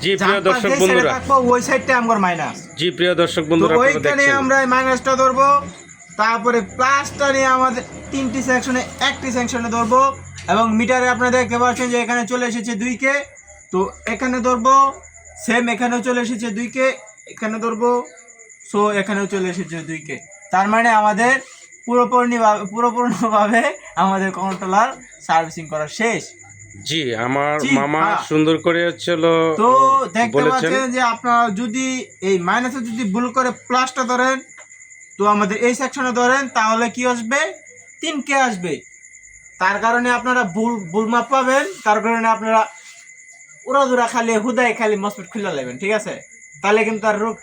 জি প্রিয় দর্শক বন্ধুরা, ওই সাইডটা আমার মাইনাস। জি প্রিয় দর্শক বন্ধুরা, ওইখানে আমরা মাইনাসটা ধরবো, তারপরে প্লাসটা নিয়ে আমাদের তিনটি সেকশনে একটি সেকশনে ধরবো, এবং মিটারে আপনারা দেখতে পাচ্ছেন যে এখানে চলে এসেছে 2K। তো এখানে ধরবো, সেম এখানেও চলে এসেছে 2K, এখানে ধরবো, সো এখানেও চলে এসেছে 2K। তার মানে আমাদের পুরোপূর্ণভাবে আমাদের কন্ট্রোলার সার্ভিসিং করা শেষ। জি, আমার মামা সুন্দর করে হচ্ছিল। তো দেখতে পাচ্ছেন যে আপনারা যদি এই মাইনাসে যদি ভুল করে প্লাসটা ধরেন, তো আমাদের এই সেকশনে ধরেন, তাহলে কি আসবে? 3K আসবে। তার কারণে আপনারা ভুল মাপ পাবেন, তার কারণে আপনারা উড়াধুরা খালি হুদাই খালি মসফেট খুলে নেবেন, ঠিক আছে? তাহলে কিন্তু আর রোগ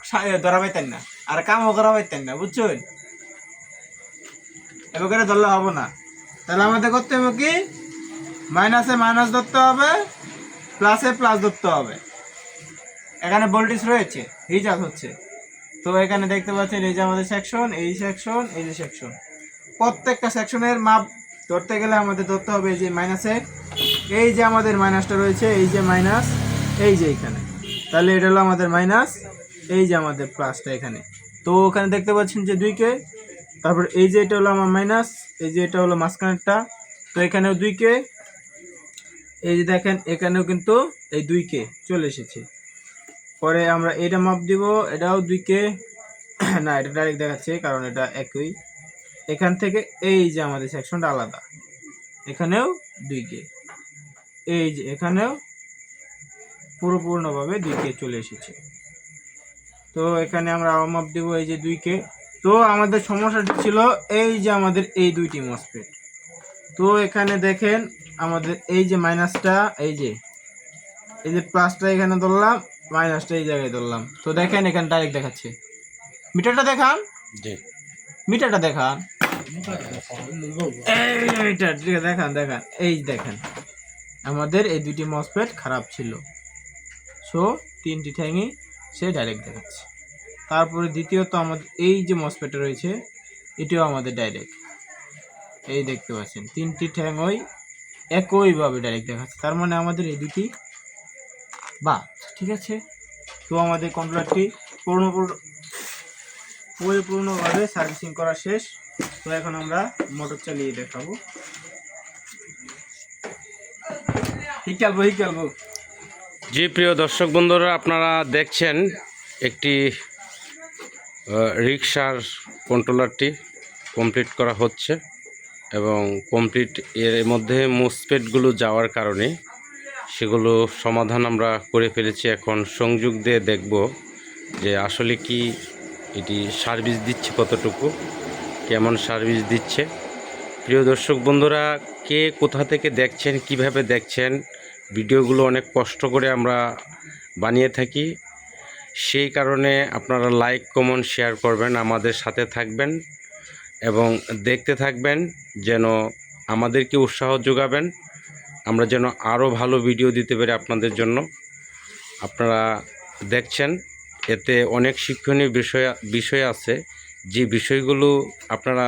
ধরা পাইতেন না, আর কামও করা পাইতেন না, বুঝছেন? এবার ধরলে হবো না। তাহলে আমাদের করতে হবে কি, মাইনাসে মাইনাস ধরতে হবে, প্লাসে প্লাস ধরতে হবে। এখানে ভোল্টেজ রয়েছে, রিচার্জ হচ্ছে। তো এখানে দেখতে পাচ্ছেন এই যে আমাদের সেকশন, এই সেকশন, এই যে সেকশন, প্রত্যেকটা সেকশনের মাপ ধরতে গেলে আমাদের ধরতে হবে এই যে মাইনাসে, এই যে আমাদের মাইনাসটা রয়েছে, এই যে মাইনাস, এই যে এখানে, তাহলে এটা হলো আমাদের মাইনাস, এই যে আমাদের প্লাসটা এখানে। তো ওখানে দেখতে পাচ্ছেন যে 2K, তারপর এই যে এটা হলো আমার মাইনাস, এই যে এটা হলো মাঝখানেরটা, তো এখানেও 2K, এই যে দেখেন এখানেও কিন্তু এই 2K চলে এসেছে। পরে আমরা এটা মাপ দিব, এটাও 2K, না এটা ডাইরেক্ট দেখাচ্ছে কারণ এটা একই। এখান থেকে এই যে আমাদের সেকশনটা আলাদা, এখানেও 2K, এই যে এখানেও পুরোপূর্ণভাবে 2K চলে এসেছে। তো এখানে আমরা মাপ দিব এই যে 2K। তো আমাদের সমস্যাটি ছিল এই যে আমাদের এই দুইটি মসফেট। তো এখানে দেখেন আমাদের এই যে মাইনাসটা, এই যে প্লাসটা এখানে ধরলাম, মাইনাসটা এই জায়গায় ধরলাম। তো দেখেন এখানে ডাইরেক্ট দেখাচ্ছে। মিটারটা দেখান, মিটারটা দেখান, এইটা ঠিক আছে, দেখান দেখান, এই দেখেন আমাদের এই দুইটি মসফেট খারাপ ছিল, সো 3টি ঠ্যাঙই সে ডাইরেক্ট দেখাচ্ছে। তারপরে দ্বিতীয়ত আমাদের এই যে মসফেটটা রয়েছে, এটিও আমাদের ডাইরেক্ট, এই দেখতে পাচ্ছেন 3টি ঠ্যাং ওই একইভাবে ডাইরেক্ট দেখাচ্ছে। তার মানে আমাদের এই দুটি বাদ, ঠিক আছে? তো আমাদের কন্ট্রোলারটি পরিপূর্ণভাবে সার্ভিসিং করা শেষ। তো এখন আমরা মোটর চালিয়ে দেখাবো। জি প্রিয় দর্শক বন্ধুরা, আপনারা দেখছেন একটি রিক্সার কন্ট্রোলারটি কমপ্লিট করা হচ্ছে, এবং কমপ্লিট এর মধ্যে মসফেটগুলো যাওয়ার কারণে সেগুলো সমাধান আমরা করে ফেলেছি। এখন সংযোগ দিয়ে দেখব যে আসলে কি এটি সার্ভিস দিচ্ছে, কতটুকু কেমন সার্ভিস দিচ্ছে। প্রিয় দর্শক বন্ধুরা, কে কোথা থেকে দেখছেন, কিভাবে দেখছেন, ভিডিওগুলো অনেক কষ্ট করে আমরা বানিয়ে থাকি, সেই কারণে আপনারা লাইক কমেন্ট শেয়ার করবেন, আমাদের সাথে থাকবেন এবং দেখতে থাকবেন, যেন আমাদেরকে উৎসাহ যোগাবেন, আমরা যেন আরও ভালো ভিডিও দিতে পারি আপনাদের জন্য। আপনারা দেখছেন এতে অনেক শিক্ষণীয় বিষয় আছে, যে বিষয়গুলো আপনারা